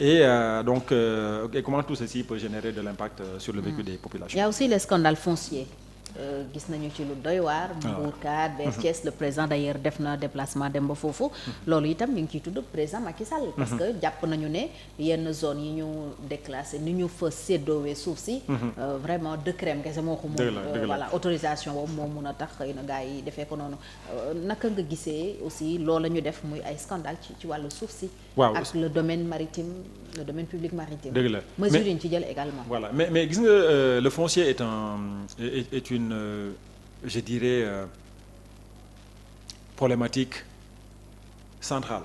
Et comment tout ceci peut générer de l'impact sur le vécu des populations. Il y a aussi les scandales fonciers. Gis nañu ci lu doy waar. Mbourkat BS Thiès le président d'ailleurs def na déplacement dem ba foofu. loolu itam ñu ngi ciy tudd président Macky Sall. parce que jàpp nañu ne yenn zone yi ñu déclassé ni ñu fa séddoowee suuf si. vraiment décret kese moo ko moom. voilà autorisation boobu moo mun a tax xëy na gars yi defee ko noonu. naka nga gisee aussi loolu la ñu def muy ay scandale ci wàllu suuf si. waaw ak le domaine maritime le domaine public maritime. dëgg la mesures yi ñu ci jël également. voilà mais gis nga le foncier est une je dirais problématique centrale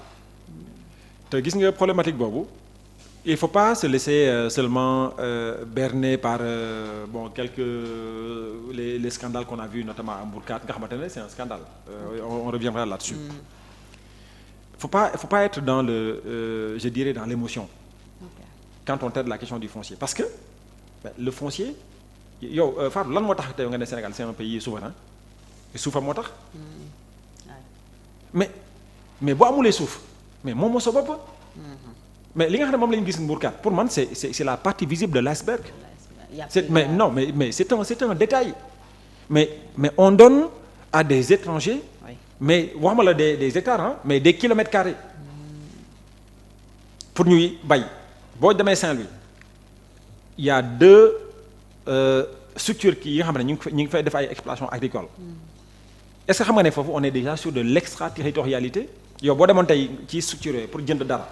te gis nga problématique boobu il faut pas se laisser seulement berner par quelques les scandales qu'on a vus notamment à Mbourkat nga xamante ne c'est un scandale on reviendra là-dessus. faut pas être dans le je dirais dans l'émotion quand on traite la question du foncier parce que le foncier yow Fatou lan moo tax tey nga ne Sénégal c'est un pays souverain suufa moo tax mais boo amulee suuf mais moom moo sa bopp mais li nga xam ne moom la ñu gis Mbourkat pour man c'est la partie visible de l'iceberg mais c'est un détail mais on donne à des étrangers mais waxuma la des hectares mais des kilomètres carrés pour ñuy bay boo demee Saint-Louis il y a deux structures yi nga xam ne ñu ngi fay def ay exploitation agricole est-ce que xam nga ne foofu on est déjà sur de l'extraterritorialité yow boo demoon tey ci structure yooyu pour jënd dara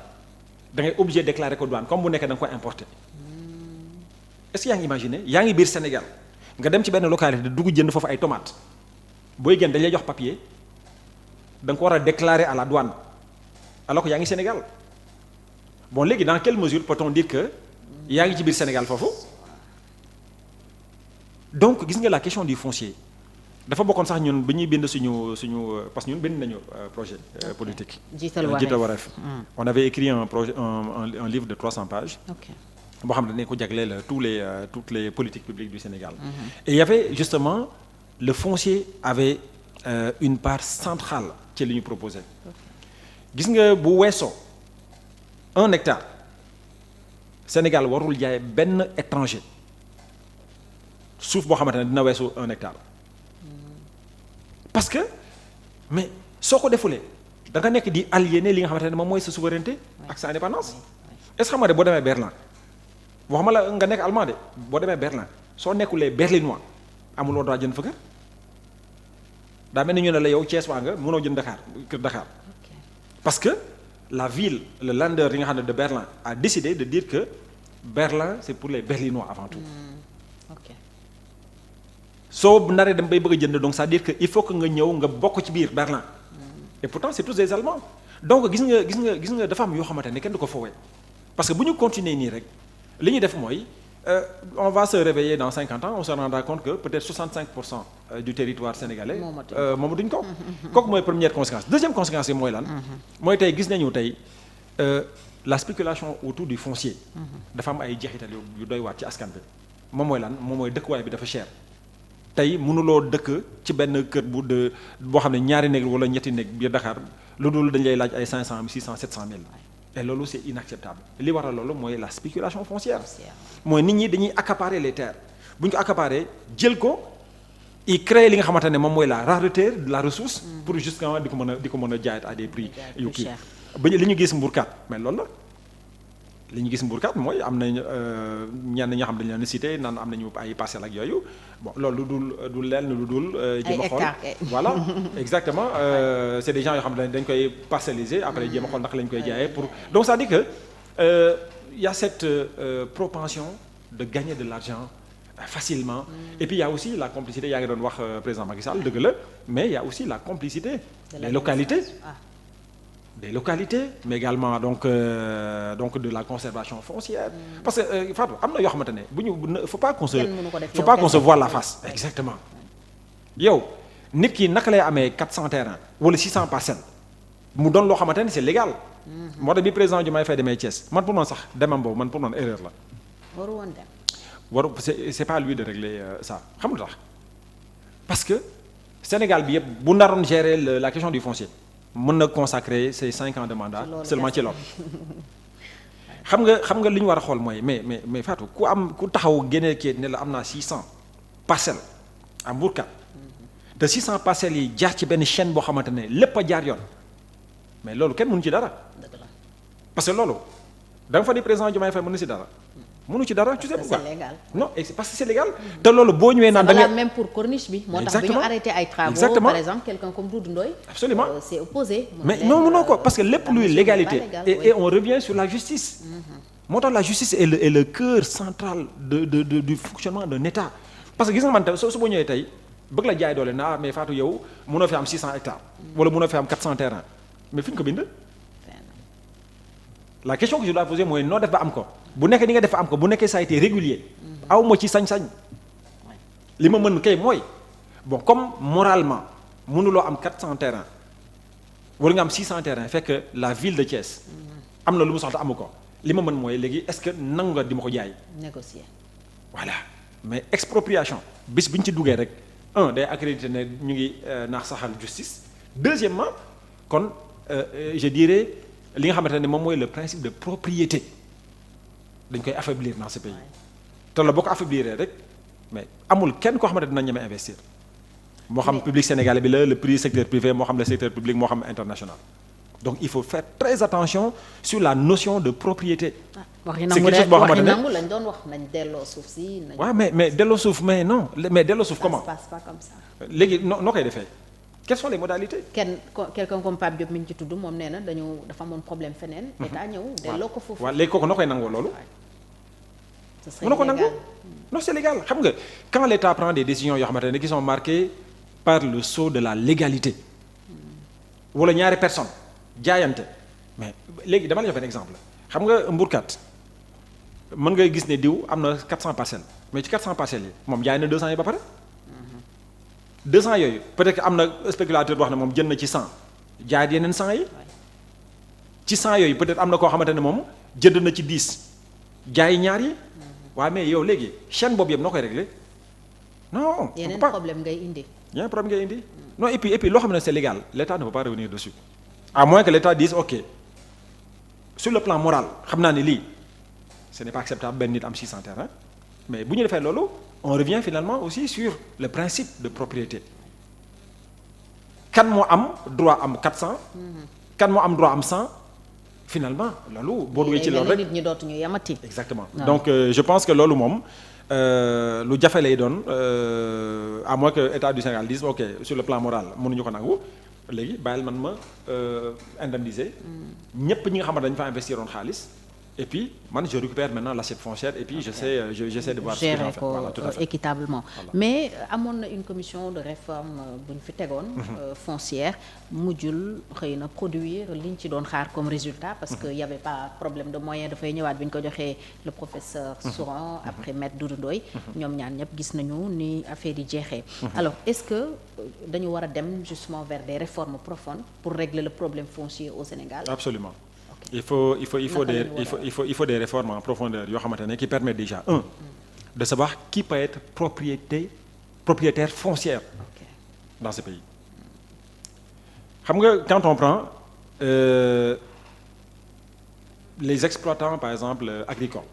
da ngay obligé déclarer ko douane comme bu nekkee da nga koy importer est-ce que yaa ngi imaginer yaa ngi biir Sénégal nga dem ci benn localité dugg jënd foofu ay tomates booy génn dañ lay jox papier da nga ko war a déclarer à la douane alors que yaa ngi Sénégal bon léegi dans quelle mesure peut-on dire que yaa ngi ci biir Sénégal foofu donc gis nga la question du foncier dafa bokkoon sax ñun bi ñuy bind suñu parce que ñun bind nañu projet politique. Jiital Wareef on avait écrit un projet un livre de 300 pages. boo xam ne dañ ko jagleel toutes les politiques publiques du Sénégal. Et il y avait justement le foncier avait une part centrale ci li ñu proposé. gis nga bu weesoo 1 hectare Sénégal warul jaay benn étranger suuf boo xamante ne dina weesu 1 hectare. parce que mais soo ko defulee da nga nekk di aliéner li nga xamante ne moom mooy sa souveraineté ak sa indépendance est-ce que xam nga ne boo demee Berlin waxuma la nga nekk allemand de boo demee Berlin soo nekkulee berlinois amuloo droit jënd fa kër daa mel ni ñu ne la yow Thiès waa nga mënoo jënd Dakar parce que la ville le Länder yi nga xam ne de Berlin a décidé de dire que Berlin c'est pour les berlinois avant tout. soo naree dem bay bëgg a jënd donc c'est-à-dire que il faut que nga ñëw nga bokk ci biir Berlin et pourtant c'est tous des Allemands donc gis nga dafa am yoo xamante ne kenn du ko foowee parce que bu ñu continuer nii rek li ñuy def mooy on va se réveiller dans 50 ans on se rendra compte que peut-être 65% du territoire sénégalais moomatuñ ko kooku mooy première conséquence deuxième conséquence yi mooy lan mooy tey gis nañu tey la spéculation autour du foncier dafa am ay jeexital yu doy waat ci askan bi moom mooy lan moom mooy dëkkuwaay bi dafa cher tey mënuloo dëkk ci benn kër boo xam ne ñaari néeg wala ñetti néeg biir Dakar lu dul dañ lay laaj ay 500 600 700 mille et loolu c'est inacceptable li waral loolu mooy la spéculation foncière mooy nit ñi dañuy accaparer les terres bu ñu ko accaparer jël ko i créer li nga xamante ne moom mooy la rareté de la ressource pour justement di ko mën a jaayat à des prix yu kii ba li ñu gis Mbourkat mais loolu la li ñu gis Mbourkat mooy am nañ ñenn ñoo xam dañu leen cité naan am nañu ay parcelles ak yooyu bon loolu du lenn lu dul jéem a xool voilà exactement c'est des gens yoo xam ne dañ koy parcelliser après jéem a xool naka lañ koy jaayee pour donc ça dit que y a cette propension de gagner de l'argent facilement et puis il y a aussi la complicité yaa ngi doon wax président Macky Sall dëgg la mais il y a aussi la complicité des localités mais également donc de la conservation foncière parce que Fatou am na yoo xamante ne bu ñu faut pas qu'on se voile la face exactement yow nit ki naka lay amee 400 terrains wala 600 parcelles mu doon loo xamante ne c'est légal moo tax bi président Diomaye Faye demee Thiès man pour man sax demam boobu man pour man erreur la c'est pas lui de régler ça xam nga tax parce que Sénégal bi yëpp bu naroon gérer la question du foncier mën na consacrer ses 5 ans de mandat seulement ci loolu xam nga li ñu war a xool mooy mais Fatou ku taxaw génne kii ne la am naa 600 parcelles à Mbourkat te 600 parcelles yi jaar ci benn chaîne boo xamante ne lépp a jaar yoon mais loolu kenn mënu ci dara. parce que loolu da nga fa ni président Diomaye Faye mënu ci dara. mënu ci dara tu sais pourquoi c'est légal. non parce que c'est légal. te loolu boo ñëwee naan da nga même pour corniche bi. moo tax bi ñu arrêté ay travaux par exemple quelqu'un comme Doudou Ndoye. absolument c'est opposé. mais non mënoo ko parce que lépp luy légalité et on revient sur la justice. moo tax la justice est le cœur central du fonctionnement d'un État. parce que gis nga man tey su boo ñëwee tey bëgg la jaay doole na mais Fatou yow mënoo fi am 600 hectares. wala mënoo fi am 400 terrains mais fi ñu ko bind. la question que je dois poser mooy noo def ba am ko bu nekkee ni nga def ba am ko bu nekkee ça a été régulier aw ma ci sañ-sañ li ma mën kay mooy bon comme moralement mënuloo am 400 terrains wala nga am 600 terrains fekk la ville de Thiès am na lu mu soxla amu ko li ma mën mooy léegi est-ce que nangu nga di ma ko jaay. négocier. voilà mais expropriation bis bi ñu ci duggee rek day accrédité ne ñu ngi naax saxal justice deuxièmement kon je dirais. li nga xamante ne moom mooy le principe de propriété dañ koy affaiblir dans ce pays te la boo ko affaiblir rek mais amul kenn koo xamante dina ñeme investir moo xam public sénégalais bi le secteur privé moo xam le secteur public moo xam international donc il faut faire très attention sur la notion de propriété. waxi nangu lañ doon wax nañ delloo suuf si. waaw mais delloo suuf mais non mais delloo suuf comment. ça se passe pas comme ça. léegi noo koy defee. quelles sont les modalités. quelqu'un comme Pape Diop mi ñu ci tudd moom nee na dafa amoon problème feneen. état ñëw delloo ko foofu. waaw léegi kooku noo koy nangoo loolu. mënoo ko nangu non c'est légal xam nga quand l'état prend des décisions yoo xamante ne qui sont marquées par le sceau de la légalité. wala ñaari personne jaayante mais léegi dama la jox benn exemple xam nga Mbourkat mën nga gis ne diw am na 400 parcelles mais ci 400 parcelles yi moom jaay na 200 yi ba pare. 200 yooyu peut-être que am na spéculateur boo xam ne moom jënd na ci 100 jaayat yeneen 100 yi ci 100 yooyu peut-être am na koo xamante ne moom jënd na ci 10 jaay ñaar yi waaye mais yow léegi chaîne boobu yëpp noo koy régler non. yeneen problème ngay indi. yeneen problème ngay indi non et puis loo xam ne c'est légal l'État ne peut pas revenir dessus à moins que l'État dise ok sur le plan moral xam naa ne lii ce n'est pas acceptable benn nit am 600 terrains mais bu ñu defee loolu. on revient finalement aussi sur le principe de propriété kan moo am droit am 400. kan moo am droit am 100 finalement loolu. boo duggee ci loolu rek nit ñi dootuñu yamati. exactement donc je pense que loolu moom lu jafe lay doon à moins que état du Sénégal dise ok sur le plan moral mënuñu ko nangu léegi bàyyil man ma indemniser. ñépp ñi nga xamante dañu fa investiroon xaalis. et puis man je récupère maintenant l'assiette foncière et puis j'essaie de voir ce que j'en fais. Voilà, tout à fait. Équitablement. Voilà. Mais amoon na une commission de réforme bu ñu fi tegoon. Foncière mujjul xëy na produire li ñu ci doon xaar comme résultat. parce que y avait pas problème de moyens dafay ñëwaat bi ñu ko joxee le professeur Souran après maître Doudou Ndoye. ñoom ñaan ñëpp gis nañu ni affaire yi jeexee. alors est-ce que dañu war a dem justement vers des réformes profondes pour régler le problème foncier au Sénégal. Absolument. Il faut des réformes en profondeur yoo xamante ne qui permettent déjà de savoir qui peut être propriétaire foncière dans ce pays. xam nga quand on prend les exploitants par exemple agricoles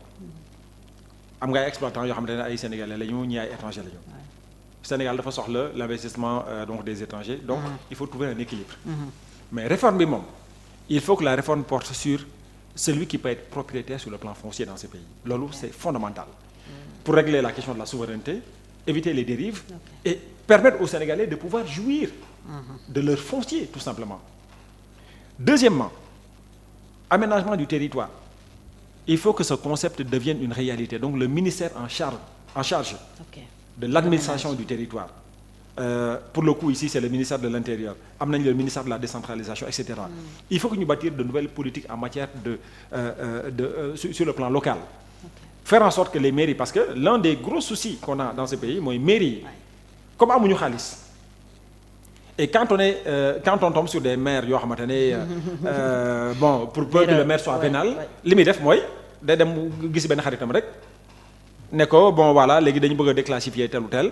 am nga ay exploitants yoo xamante ne ay sénégalais la ñu ñi ay étrangers la ñu. Sénégal dafa soxla l'investissement donc des étrangers donc il faut trouver un équilibre. mais réforme bi moom. il faut que la réforme porte sur celui qui peut être propriétaire sur le plan foncier dans ce pays loolu c'est fondamental pour régler la question de la souveraineté éviter les dérives et permettre aux Sénégalais de pouvoir jouir de leur foncier tout simplement. Deuxièmement, aménagement du territoire. Il faut que ce concept devienne une réalité donc le ministère en charge de l'administration du territoire. Pour le coup ici c'est le ministère de l'Intérieur am nañu le ministère de la décentralisation etc. Il faut que ñu bâtir de nouvelles politiques en matière sur le plan local. Faire en sorte que les mairies parce que l'un des gros soucis qu'on a dans ce pays mooy mairies yi comme amuñu xaalis et quand on tombe sur des maires yoo xamante ne bon pour peu que le maire soit vénal li muy def mooy day dem gis benn xaritam rek ne ko bon voilà léegi dañu bëgg a déclassifier tel ou tel.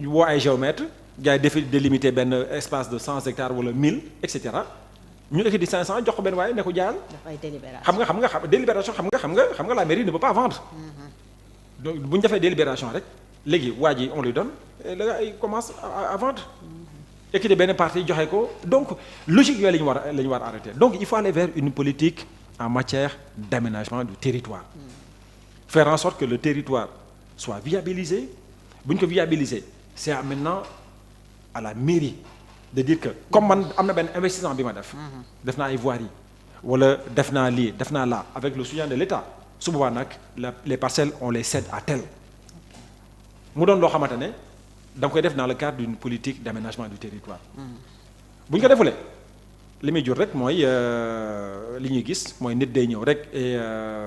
woo ay géomètre gars yi délimiter benn espace de 100 hectares wala 1000 et cetera ñu ekkati 500 jox ko benn waaye ne ko jaayal. dafay délibération délibération xam nga la mairie ne peut pas vendre. donc bu ñu defee délibération rek léegi waa ji on lui donne et le gars il commence à vendre. ekkati benn partie joxe ko donc logique yooyu la ñu war a arrêter donc il faut aller vers une politique en matière d'aménagement du territoire. Faire en sorte que le territoire soit viabilisé bu ñu ko viabiliser c'est maintenant à la mairie de dire que comme man am na benn investissement bi ma def naa ay voiries wala def naa lii def naa là avec le soutien de l'État su boobaa nag les parcelles on les cède à tel mu doon loo xamante ne da nga koy def dans le cadre d'une politique d'aménagement du territoire bu ñu ko defulee li muy jur rek mooy li ñuy gis mooy nit day ñëw rek et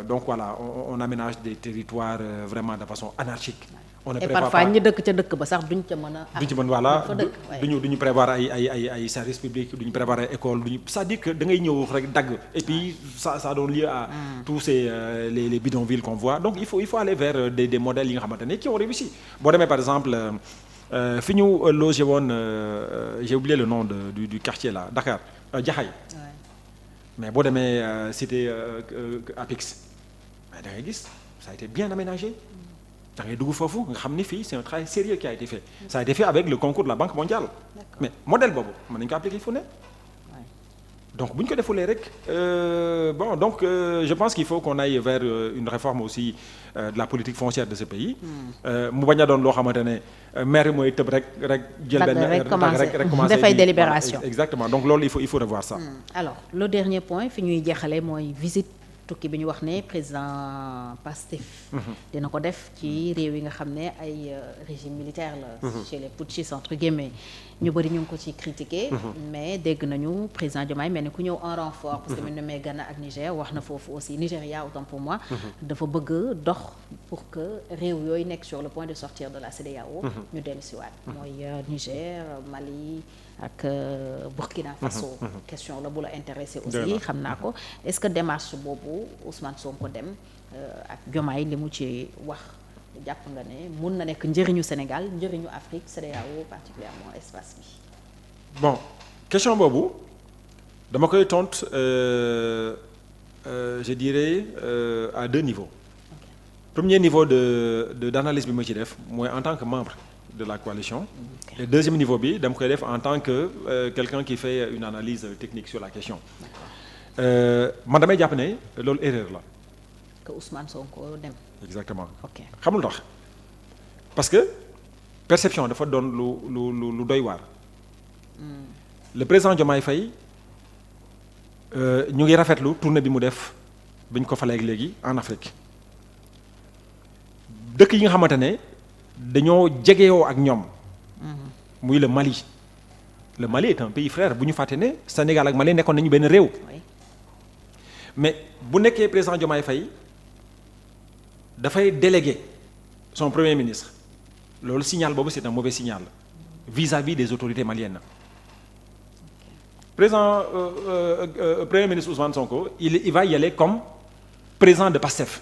donc voilà on aménage des territoires vraiment de façon anarchique. on ne prépare parfois ñi dëkk ca dëkk ba sax duñ ca mën a. duñ ci mën voilà duñu prévoir ay services publics duñu prévoir ay écoles duñu c'est-à-dire que da ngay ñëw rek dagg et puis ça donne lieu à tous ces les bidonvilles qu'on voit donc il faut aller vers des modèles yi nga xamante ne qui ont réussi boo demee par exemple fi ñu logé woon j'ai oublié le nom du quartier là Dakar Jaxaay mais boo demee cité Apix mais da ngay gis ça a été bien aménagé da ngay dugg foofu nga xam ni fii c'est un travail sérieux qui a été fait ça a été fait avec le concours de la Banque mondiale mais modèle boobu mën nañu ko appliquer fu ne donc bu ñu ko defulee rek bon donc je pense qu'il faut qu'on aille vers une réforme aussi de la politique foncière de ce pays mu bañ a doon loo xamante ne maire mooy tëb rek jël benn rek commencé dafay délibération exactement donc loolu il faut revoir ça alors le dernier point fi ñuy jeexale mooy visite tukki bi ñu wax ne président Pastef dina ko def ci réew yi nga xam ne ay régime militaire la chez les putschistes entre guillemets ñu bëri ñu ngi ko ci critiquer mais dégg nañu président Diomaye mel ni ku ñëw en renfort parce que mu ne may Ghana ak Niger wax na foofu aussi Nigéria autant pour moi dafa bëgg dox pour que réew yooyu nekk sur le point de sortir de la CEDEAO ñu dellu siwaat mooy Niger Mali ak Burkina Faso question la bu la intéressé aussi xam naa ko est-ce que démarche boobu Ousmane Sonko dem ak Diomaye li mu ci wax jàpp nga ne mun na nekk njëriñu Sénégal njëriñu Afrique CEDEAO particulièrement espace bi bon question boobu dama koy tontu je dirais à deux niveaux premier niveau d'analyse bi ma ci def mooy en tant que membre de la coalition et deuxième niveau bi dama koy def en tant que quelqu'un qui fait une analyse technique sur la question man damay jàpp ne loolu erreur la que Ousmane Sonko dem exactement ok xamul tax parce que perception dafa doon lu doy waar le président Diomaye Faye ñu ngi rafetlu tournée bi mu def bi ñu ko falee léegi en Afrique dëkk yi nga xamante ne dañoo jegeyoo ak ñoom muy le Mali est un pays frère bu ñu fàtte ne Sénégal ak Mali nekkoon nañu benn réew mais bu nekkee président Diomaye Faye dafay déléguer son premier ministre loolu signal boobu c'est un mauvais signal vis-à-vis des autorités maliennes président premier ministre Ousmane Sonko il va y aller comme président de PASTEF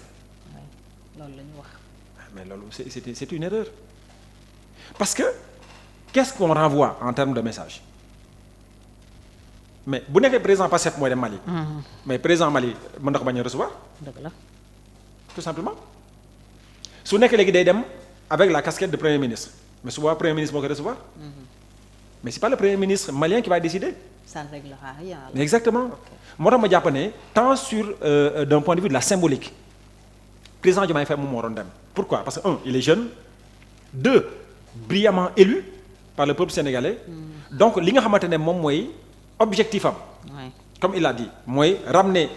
loolu la ñu wax mais loolu c'est une erreur parce que qu'est-ce qu'on renvoie en termes de message mais bu nekkee président PASTEF mooy dem Mali mais président Mali mën na ko bañ a recevoir dëgg la tout simplement su nekkee léegi day dem avec la casquette de premier ministre mais su boobaa premier ministre moo koy recevoir mais c'est pas le premier ministre malien qui va décider ça ne réglera rien exactement moo tax ma jàpp ne tant sur d'un point de vue de la symbolique président Diomaye Faye moom moo waroon dem pourquoi parce que il est jeune deux brillamment élu par le peuple sénégalais donc li nga xamante ne moom mooy objectif am comme il l'a dit mooy ramener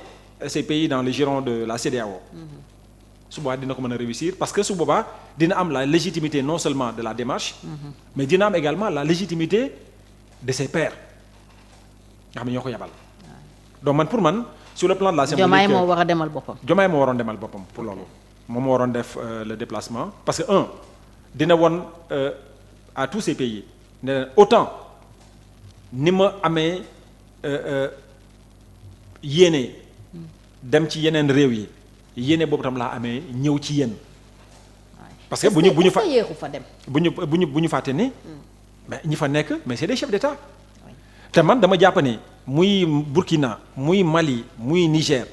ces pays dans le giron de la CEDEAO su boobaa dina ko mën a réussir parce que su boobaa dina am la légitimité non seulement de la démarche mais dina am également la légitimité de ses pairs nga xam ne ñoo ko yabal donc man pour man sur le plan de la symbolique Diomaye moo war a demal boppam Diomaye moo waroon demal boppam pour loolu moom moo waroon def le déplacement parce que dina won à tous ces pays ne autant ni ma amee yéene dem ci yeneen réew yi yéene boobu tam laa amee ñëw ci yéen parce que bu ñu fa yéexu fa dem bu ñu fàtte ni mais ñi fa nekk mais c'est des chefs d'État te man dama jàpp ni muy Burkina muy Mali muy Niger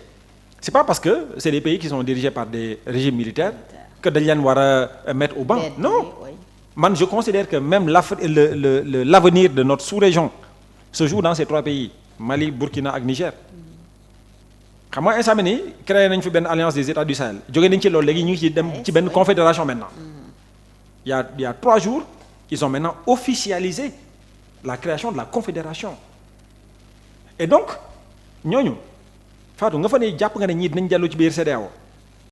c'est pas parce que c'est des pays qui sont dirigés par des régimes militaires que dañ leen war a mettre au banc non man je considère que même l'avenir de notre sous-région se joue dans ces 3 pays Mali Burkina ak Niger xam nga instant ni créé nañ fi benn alliance des États du Sahel jóge nañ ci loolu léegi ñu ngi ci dem ci benn confédération maintenant il y a 3 jours ils ont maintenant officialisé la création de la confédération et donc ñooñu Fatou nga fa ne jàpp nga ne ñii dinañ jàllu ci biir CEDEAO